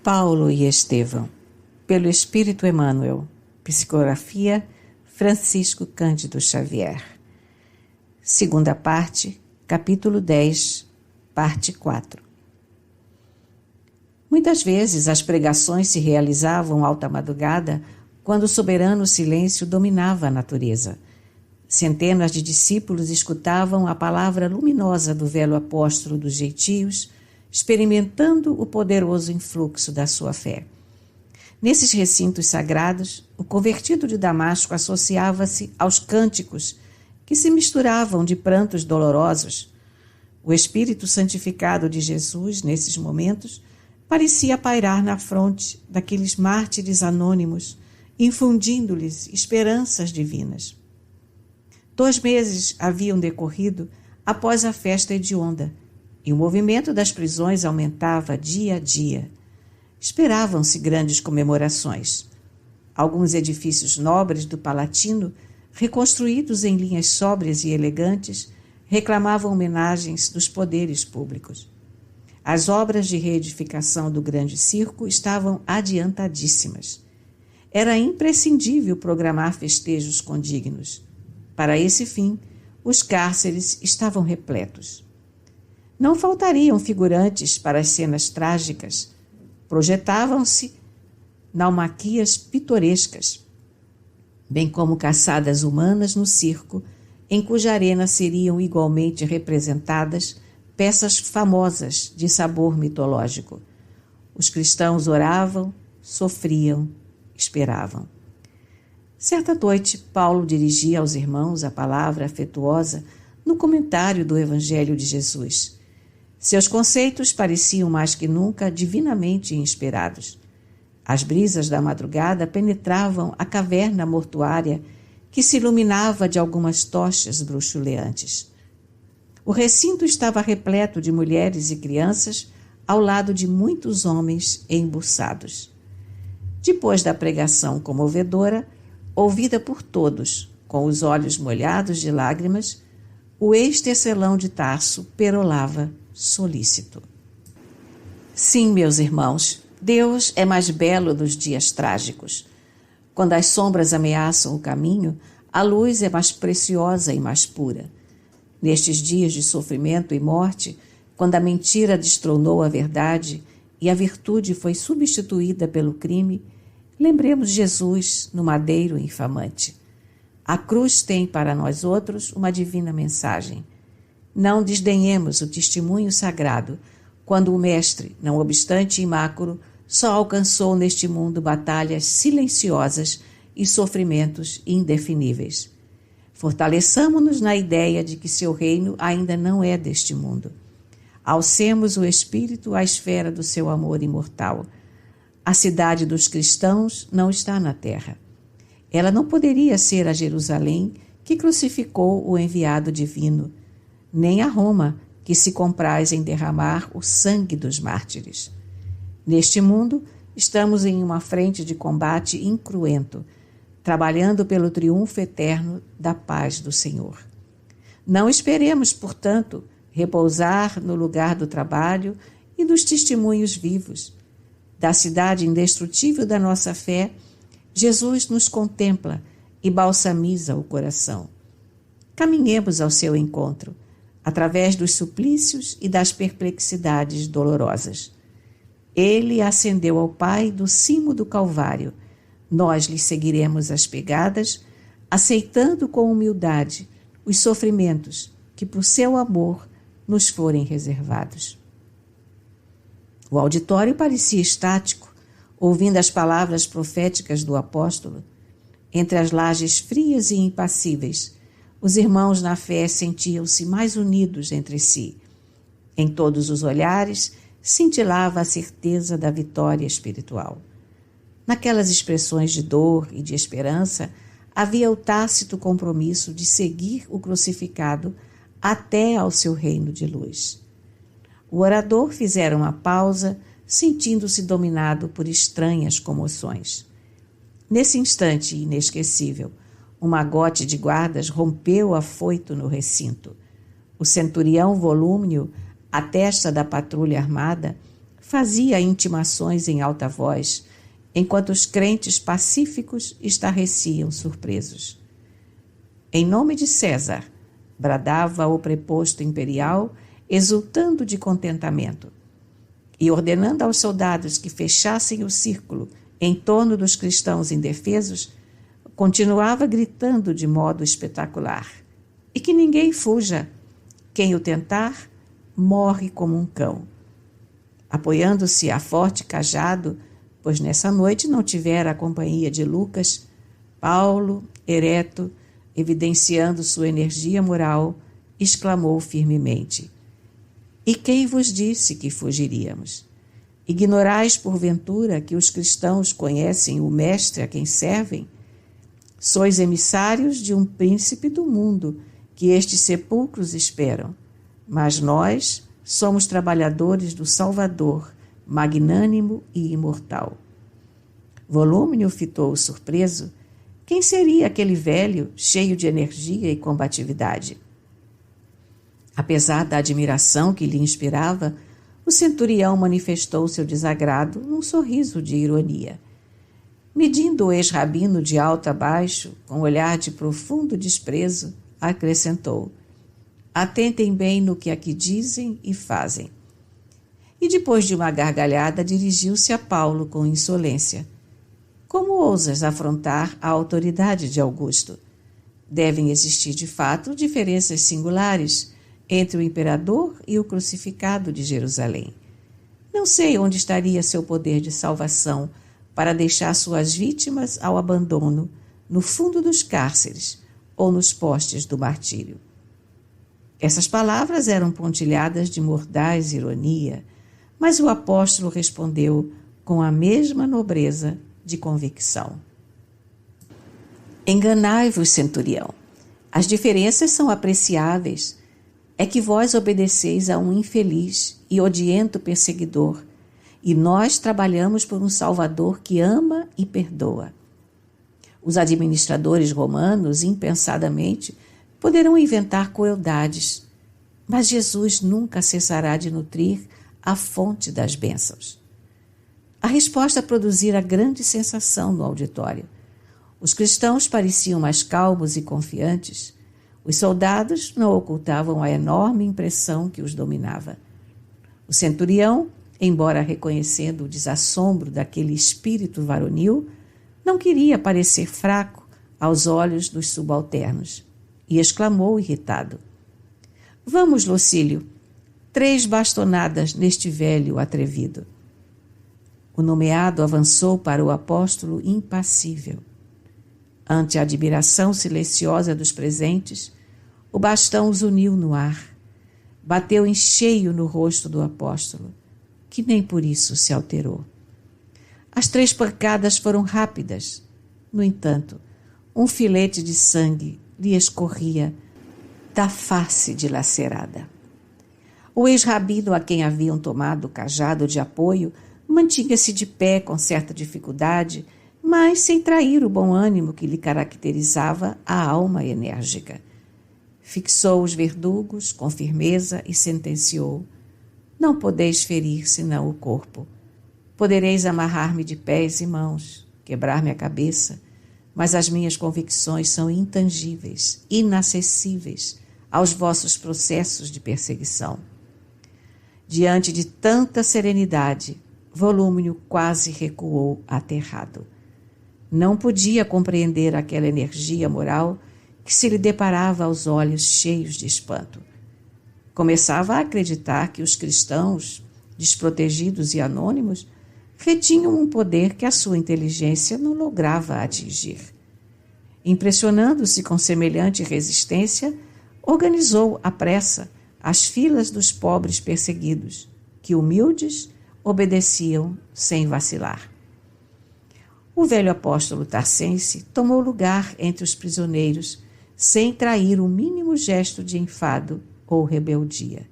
Paulo e Estevão, pelo Espírito Emmanuel, psicografia Francisco Cândido Xavier. Segunda parte, capítulo 10, parte 4. Muitas vezes as pregações se realizavam alta madrugada, quando o soberano silêncio dominava a natureza. Centenas de discípulos escutavam a palavra luminosa do velho apóstolo dos gentios, experimentando o poderoso influxo da sua fé. Nesses recintos sagrados, o convertido de Damasco associava-se aos cânticos que se misturavam de prantos dolorosos. O Espírito santificado de Jesus, nesses momentos, parecia pairar na fronte daqueles mártires anônimos, infundindo-lhes esperanças divinas. 2 meses haviam decorrido após a festa hedionda, e o movimento das prisões aumentava dia a dia. Esperavam-se grandes comemorações. Alguns edifícios nobres do Palatino, reconstruídos em linhas sóbrias e elegantes, reclamavam homenagens dos poderes públicos. As obras de reedificação do grande circo estavam adiantadíssimas. Era imprescindível programar festejos condignos. Para esse fim, os cárceres estavam repletos. Não faltariam figurantes para as cenas trágicas. Projetavam-se naumaquias pitorescas, bem como caçadas humanas no circo, em cuja arena seriam igualmente representadas peças famosas de sabor mitológico. Os cristãos oravam, sofriam, esperavam. Certa noite, Paulo dirigia aos irmãos a palavra afetuosa no comentário do Evangelho de Jesus. Seus conceitos pareciam mais que nunca divinamente inspirados. As brisas da madrugada penetravam a caverna mortuária que se iluminava de algumas tochas bruxuleantes. O recinto estava repleto de mulheres e crianças ao lado de muitos homens embuçados. Depois da pregação comovedora, ouvida por todos, com os olhos molhados de lágrimas, o ex-tecelão de Tarso perolava solícito. Sim, meus irmãos, Deus é mais belo dos dias trágicos. Quando as sombras ameaçam o caminho, a luz é mais preciosa e mais pura. Nestes dias de sofrimento e morte, quando a mentira destronou a verdade e a virtude foi substituída pelo crime, lembremos Jesus no madeiro infamante. A cruz tem para nós outros uma divina mensagem. Não desdenhemos o testemunho sagrado, quando o Mestre, não obstante imáculo, só alcançou neste mundo batalhas silenciosas e sofrimentos indefiníveis. Fortaleçamo-nos na ideia de que seu reino ainda não é deste mundo. Alcemos o espírito à esfera do seu amor imortal. A cidade dos cristãos não está na terra. Ela não poderia ser a Jerusalém que crucificou o enviado divino, nem a Roma que se compraz em derramar o sangue dos mártires. Neste mundo, estamos em uma frente de combate incruento, trabalhando pelo triunfo eterno da paz do Senhor. Não esperemos, portanto, repousar no lugar do trabalho e dos testemunhos vivos. Da cidade indestrutível da nossa fé, Jesus nos contempla e balsamiza o coração. Caminhemos ao seu encontro, através dos suplícios e das perplexidades dolorosas. Ele ascendeu ao Pai do cimo do Calvário. Nós lhe seguiremos as pegadas, aceitando com humildade os sofrimentos que, por seu amor, nos forem reservados. O auditório parecia estático, ouvindo as palavras proféticas do apóstolo. Entre as lajes frias e impassíveis, os irmãos na fé sentiam-se mais unidos entre si. Em todos os olhares cintilava a certeza da vitória espiritual. Naquelas expressões de dor e de esperança, havia o tácito compromisso de seguir o crucificado até ao seu reino de luz. O orador fizera uma pausa, sentindo-se dominado por estranhas comoções. Nesse instante inesquecível, um magote de guardas rompeu afoito no recinto. O centurião volúmneo, à testa da patrulha armada, fazia intimações em alta voz, enquanto os crentes pacíficos estarreciam surpresos. Em nome de César, bradava o preposto imperial, exultando de contentamento, e ordenando aos soldados que fechassem o círculo em torno dos cristãos indefesos, continuava gritando de modo espetacular: e que ninguém fuja, quem o tentar, morre como um cão. Apoiando-se a forte cajado, pois nessa noite não tivera a companhia de Lucas, Paulo, ereto, evidenciando sua energia moral, exclamou firmemente: e quem vos disse que fugiríamos? Ignorais, porventura, que os cristãos conhecem o Mestre a quem servem? Sois emissários de um príncipe do mundo, que estes sepulcros esperam. Mas nós somos trabalhadores do Salvador, magnânimo e imortal. Volúmnio fitou surpreso. Quem seria aquele velho, cheio de energia e combatividade? Apesar da admiração que lhe inspirava, o centurião manifestou seu desagrado num sorriso de ironia. Medindo o ex-rabino de alto a baixo, com um olhar de profundo desprezo, acrescentou: atentem bem no que aqui dizem e fazem. E depois de uma gargalhada, dirigiu-se a Paulo com insolência: como ousas afrontar a autoridade de Augusto? Devem existir, de fato, diferenças singulares entre o imperador e o crucificado de Jerusalém. Não sei onde estaria seu poder de salvação para deixar suas vítimas ao abandono no fundo dos cárceres ou nos postes do martírio. Essas palavras eram pontilhadas de mordaz ironia, mas o apóstolo respondeu com a mesma nobreza de convicção: enganai-vos, centurião. As diferenças são apreciáveis. É que vós obedeceis a um infeliz e odiento perseguidor, e nós trabalhamos por um Salvador que ama e perdoa. Os administradores romanos, impensadamente, poderão inventar crueldades, mas Jesus nunca cessará de nutrir a fonte das bênçãos. A resposta produzira grande sensação no auditório. Os cristãos pareciam mais calmos e confiantes. Os soldados não ocultavam a enorme impressão que os dominava. O centurião, embora reconhecendo o desassombro daquele espírito varonil, não queria parecer fraco aos olhos dos subalternos e exclamou irritado: vamos, Lucílio, 3 bastonadas neste velho atrevido. O nomeado avançou para o apóstolo impassível. Ante a admiração silenciosa dos presentes, o bastão os uniu no ar. Bateu em cheio no rosto do apóstolo, que nem por isso se alterou. As 3 pancadas foram rápidas. No entanto, um filete de sangue lhe escorria da face dilacerada. O ex-rabino a quem haviam tomado o cajado de apoio mantinha-se de pé com certa dificuldade, mas sem trair o bom ânimo que lhe caracterizava a alma enérgica. Fixou os verdugos com firmeza e sentenciou: não podeis ferir senão o corpo. Podereis amarrar-me de pés e mãos, quebrar-me a cabeça, mas as minhas convicções são intangíveis, inacessíveis aos vossos processos de perseguição. Diante de tanta serenidade, Volúmnio quase recuou aterrado. Não podia compreender aquela energia moral que se lhe deparava aos olhos cheios de espanto. Começava a acreditar que os cristãos, desprotegidos e anônimos, retinham um poder que a sua inteligência não lograva atingir. Impressionando-se com semelhante resistência, organizou à pressa as filas dos pobres perseguidos, que humildes obedeciam sem vacilar. O velho apóstolo tarcense tomou lugar entre os prisioneiros, sem trair o mínimo gesto de enfado ou rebeldia.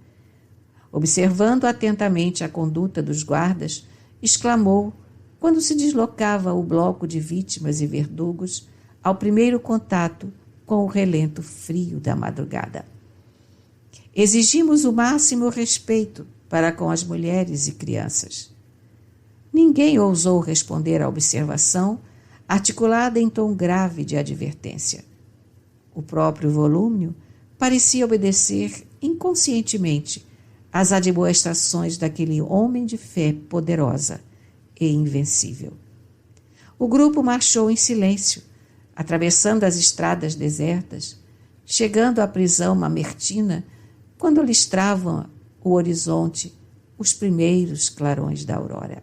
Observando atentamente a conduta dos guardas, exclamou, quando se deslocava o bloco de vítimas e verdugos, ao primeiro contato com o relento frio da madrugada: exigimos o máximo respeito para com as mulheres e crianças. Ninguém ousou responder à observação, articulada em tom grave de advertência. O próprio volúmio parecia obedecer inconscientemente às admoestações daquele homem de fé poderosa e invencível. O grupo marchou em silêncio, atravessando as estradas desertas, chegando à prisão mamertina quando listravam o horizonte os primeiros clarões da aurora.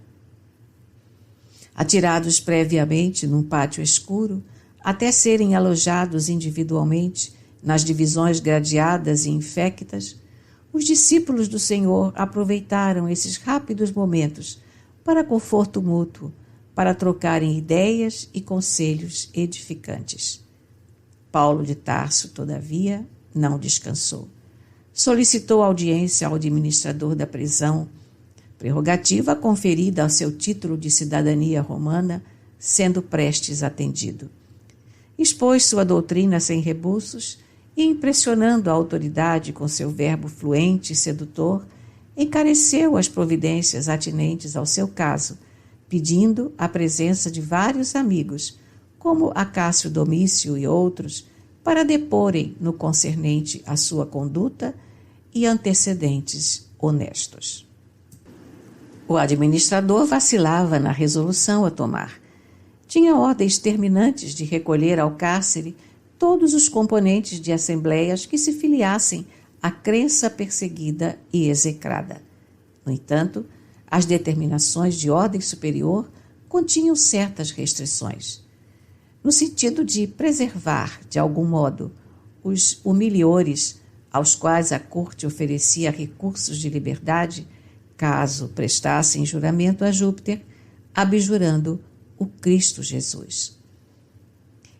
Atirados previamente num pátio escuro, até serem alojados individualmente nas divisões gradeadas e infectas, os discípulos do Senhor aproveitaram esses rápidos momentos para conforto mútuo, para trocarem ideias e conselhos edificantes. Paulo de Tarso, todavia, não descansou. Solicitou audiência ao administrador da prisão, prerrogativa conferida ao seu título de cidadania romana, sendo prestes atendido. Expôs sua doutrina sem rebuços e, impressionando a autoridade com seu verbo fluente e sedutor, encareceu as providências atinentes ao seu caso, pedindo a presença de vários amigos, como Acácio Domício e outros, para deporem no concernente à sua conduta e antecedentes honestos. O administrador vacilava na resolução a tomar. Tinha ordens terminantes de recolher ao cárcere todos os componentes de assembleias que se filiassem à crença perseguida e execrada. No entanto, as determinações de ordem superior continham certas restrições, no sentido de preservar, de algum modo, os humilhores aos quais a corte oferecia recursos de liberdade, caso prestassem juramento a Júpiter, abjurando o Cristo Jesus.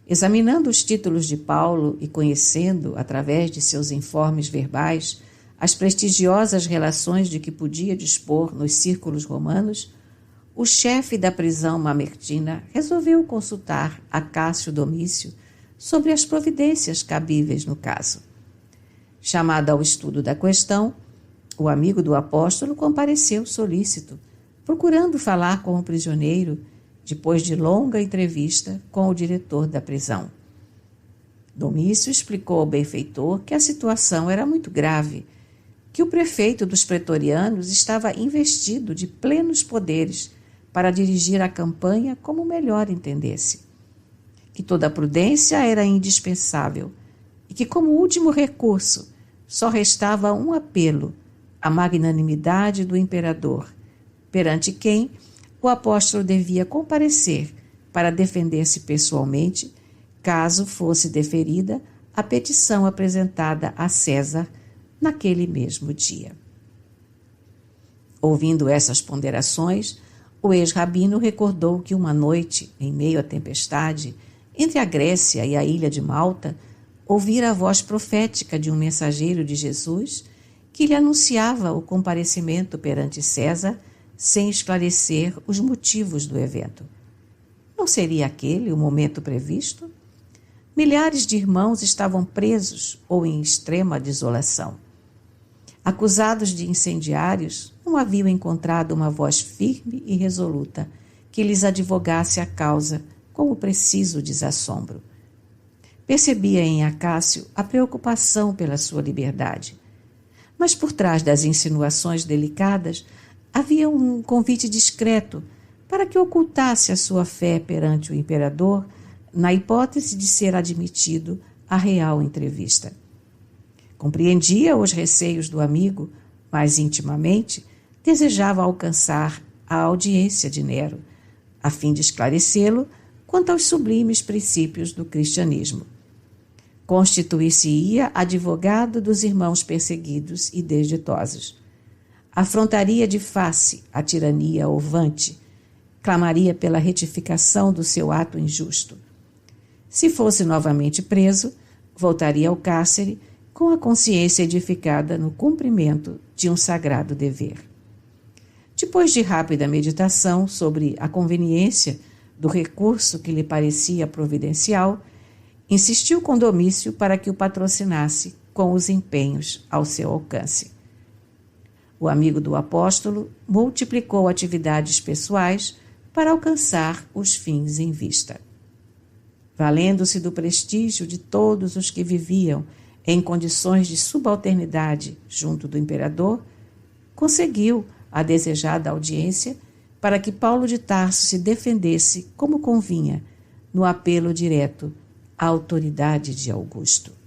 Examinando os títulos de Paulo e conhecendo, através de seus informes verbais, as prestigiosas relações de que podia dispor nos círculos romanos, o chefe da prisão mamertina resolveu consultar Acácio Domício sobre as providências cabíveis no caso. Chamado ao estudo da questão, o amigo do apóstolo compareceu solícito, procurando falar com o prisioneiro, depois de longa entrevista com o diretor da prisão. Domício explicou ao benfeitor que a situação era muito grave, que o prefeito dos pretorianos estava investido de plenos poderes para dirigir a campanha como melhor entendesse, que toda a prudência era indispensável e que, como último recurso, só restava um apelo, a magnanimidade do imperador, perante quem o apóstolo devia comparecer para defender-se pessoalmente, caso fosse deferida a petição apresentada a César naquele mesmo dia. Ouvindo essas ponderações, o ex-rabino recordou que uma noite, em meio à tempestade, entre a Grécia e a ilha de Malta, ouvira a voz profética de um mensageiro de Jesus que lhe anunciava o comparecimento perante César sem esclarecer os motivos do evento. Não seria aquele o momento previsto? Milhares de irmãos estavam presos ou em extrema desolação. Acusados de incendiários, não haviam encontrado uma voz firme e resoluta que lhes advogasse a causa com o preciso desassombro. Percebia em Acácio a preocupação pela sua liberdade. Mas por trás das insinuações delicadas havia um convite discreto para que ocultasse a sua fé perante o imperador na hipótese de ser admitido à real entrevista. Compreendia os receios do amigo, mas intimamente desejava alcançar a audiência de Nero, a fim de esclarecê-lo quanto aos sublimes princípios do cristianismo. Constituir-se-ia advogado dos irmãos perseguidos e desditosos. Afrontaria de face a tirania ovante, clamaria pela retificação do seu ato injusto. Se fosse novamente preso, voltaria ao cárcere com a consciência edificada no cumprimento de um sagrado dever. Depois de rápida meditação sobre a conveniência do recurso que lhe parecia providencial, insistiu com Domício para que o patrocinasse com os empenhos ao seu alcance. O amigo do apóstolo multiplicou atividades pessoais para alcançar os fins em vista. Valendo-se do prestígio de todos os que viviam em condições de subalternidade junto do imperador, conseguiu a desejada audiência para que Paulo de Tarso se defendesse como convinha no apelo direto à autoridade de Augusto.